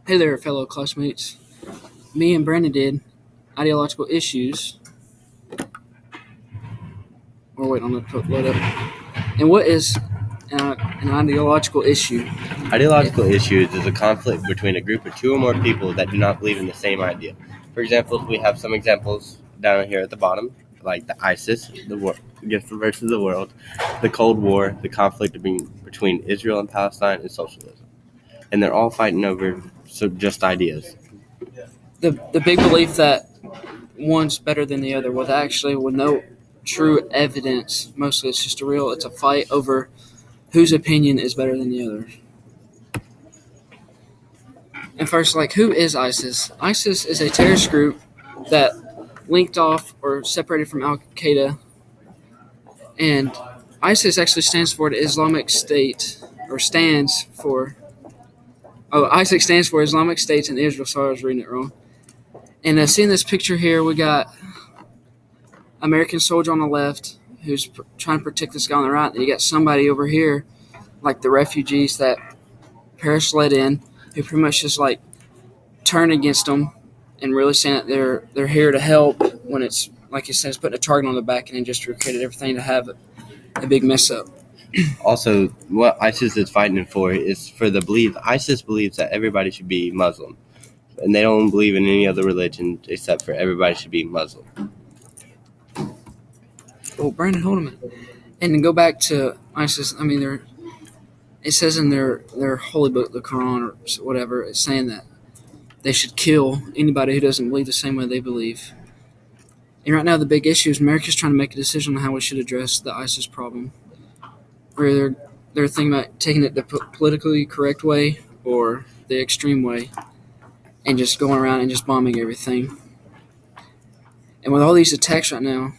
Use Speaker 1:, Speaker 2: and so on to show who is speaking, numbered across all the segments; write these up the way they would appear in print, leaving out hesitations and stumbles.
Speaker 1: Hey there, fellow classmates. Me and Brandon did ideological issues. We're waiting on the to load up. And what is an ideological issue?
Speaker 2: Ideological issues is a conflict between a group of two or more people that do not believe in the same idea. For example, we have some examples down here at the bottom, like the ISIS, the war against the rest of the world, the Cold War, the conflict between Israel and Palestine, and socialism. And they're all fighting over just ideas.
Speaker 1: The big belief that one's better than the other, with no true evidence. Mostly, it's a fight over whose opinion is better than the other. And first, who is ISIS? ISIS is a terrorist group that linked off or separated from Al Qaeda, and ISIS actually stands for the Islamic State, or stands for. Oh, ISIS stands for Islamic States in Israel. Sorry, I was reading it wrong. And seeing this picture here, we got American soldier on the left who's trying to protect this guy on the right. And you got somebody over here, like the refugees that Paris let in, who pretty much just turn against them and really saying that they're here to help when it's like it says, putting a target on the back and just created everything to have a big mess up.
Speaker 2: Also, what ISIS is fighting for is for the belief. ISIS believes that everybody should be Muslim, and they don't believe in any other religion except for everybody should be Muslim.
Speaker 1: Oh, Brandon, hold a minute. And to go back to ISIS, I mean, it says in their holy book, the Quran or whatever, it's saying that they should kill anybody who doesn't believe the same way they believe. And right now, the big issue is America's trying to make a decision on how we should address the ISIS problem. Where they're thinking about taking it the politically correct way or the extreme way, and just going around and just bombing everything. And with all these attacks right now,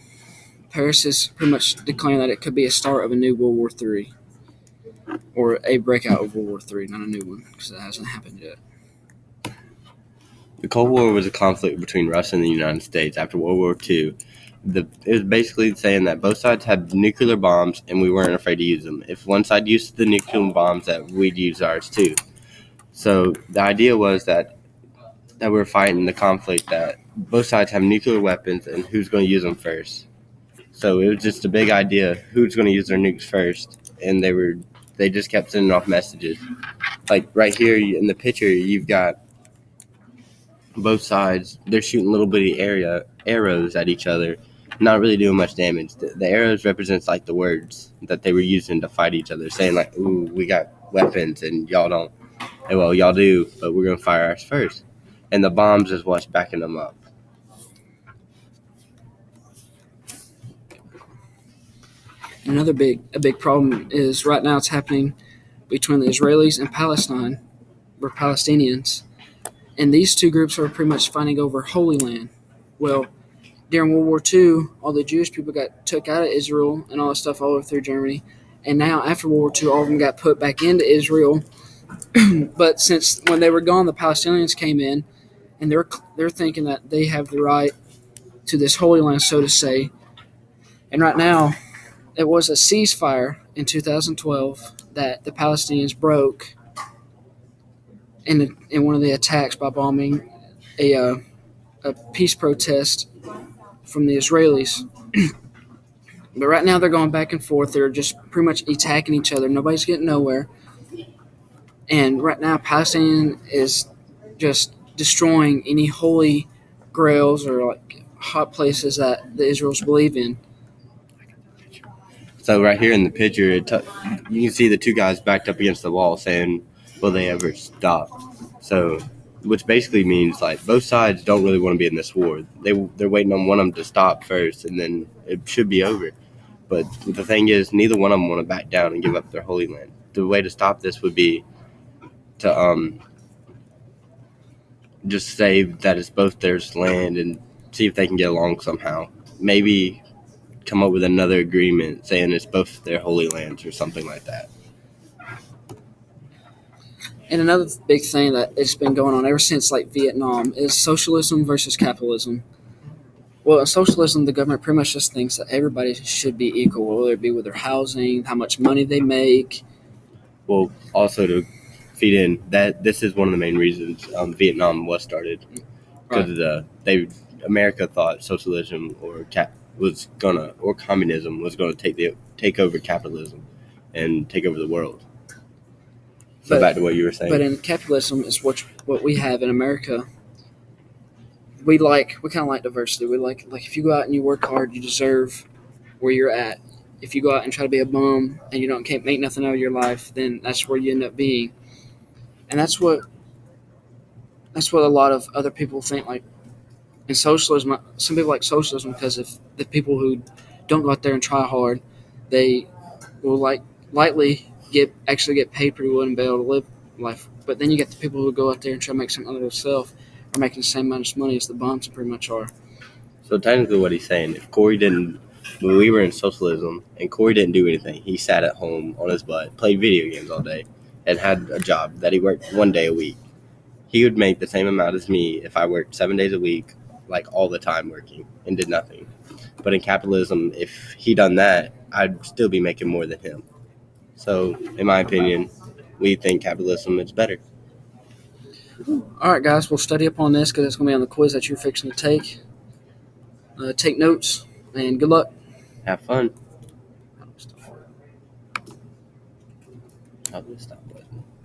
Speaker 1: Paris is pretty much declaring that it could be a start of a new World War III, or a breakout of World War III, not a new one, because it hasn't happened yet.
Speaker 2: The Cold War was a conflict between Russia and the United States after World War II. It was basically saying that both sides had nuclear bombs and we weren't afraid to use them. If one side used the nuclear bombs, that we'd use ours too. So the idea was that we're fighting the conflict that both sides have nuclear weapons and who's going to use them first. So it was just a big idea, who's going to use their nukes first, and they just kept sending off messages. Like right here in the picture, you've got both sides. They're shooting little bitty arrows at each other, not really doing much damage. The arrows represents like the words that they were using to fight each other, saying like, "Ooh, we got weapons and y'all don't." And well, y'all do, but we're gonna fire ours first. And the bombs is what's backing them up.
Speaker 1: Another big problem is right now it's happening between the Israelis and Palestine, or Palestinians, and these two groups are pretty much fighting over Holy Land. Well, during World War II, all the Jewish people got took out of Israel and all that stuff all over through Germany, and now after World War II, all of them got put back into Israel. But since when they were gone, the Palestinians came in, and they're thinking that they have the right to this Holy Land, so to say. And right now, it was a ceasefire in 2012 that the Palestinians broke in one of the attacks by bombing a peace protest from the Israelis. But right now they're going back and forth. They're just pretty much attacking each other. Nobody's getting nowhere. And right now Palestine is just destroying any holy grails or hot places that the Israelis believe in.
Speaker 2: So right here in the picture, you can see the two guys backed up against the wall saying, will they ever stop? So, which basically means like both sides don't really want to be in this war. They're waiting on one of them to stop first, and then it should be over. But the thing is, neither one of them want to back down and give up their Holy Land. The way to stop this would be to just say that it's both their land and see if they can get along somehow. Maybe come up with another agreement saying it's both their holy lands or something like that.
Speaker 1: And another big thing that it's been going on ever since Vietnam is socialism versus capitalism. Well, in socialism, the government pretty much just thinks that everybody should be equal, whether it be with their housing, how much money they make.
Speaker 2: Well, also to feed in that this is one of the main reasons Vietnam was started, because America thought socialism or communism was gonna take over capitalism and take over the world. So back to what you were saying.
Speaker 1: But in capitalism is what we have in America. We kind of like diversity. We like if you go out and you work hard, you deserve where you're at. If you go out and try to be a bum and you can't make nothing out of your life, then that's where you end up being. And that's what a lot of other people think. Like in socialism, some people like socialism because if the people who don't go out there and try hard, they will lightly get paid pretty well and be able to live life. But then you get the people who go out there and try to make something of themselves are making the same amount of money as the bums pretty much are.
Speaker 2: So technically what he's saying, if Corey didn't, when we were in socialism and Corey didn't do anything, he sat at home on his butt, played video games all day, and had a job that he worked 1 day a week, he would make the same amount as me if I worked 7 days a week, like all the time working, and did nothing. But in capitalism, if he done that, I'd still be making more than him. So, in my opinion, we think capitalism is better.
Speaker 1: All right, guys, we'll study up on this because it's going to be on the quiz that you're fixing to take. Take notes, and good luck.
Speaker 2: Have fun. How do we stop that?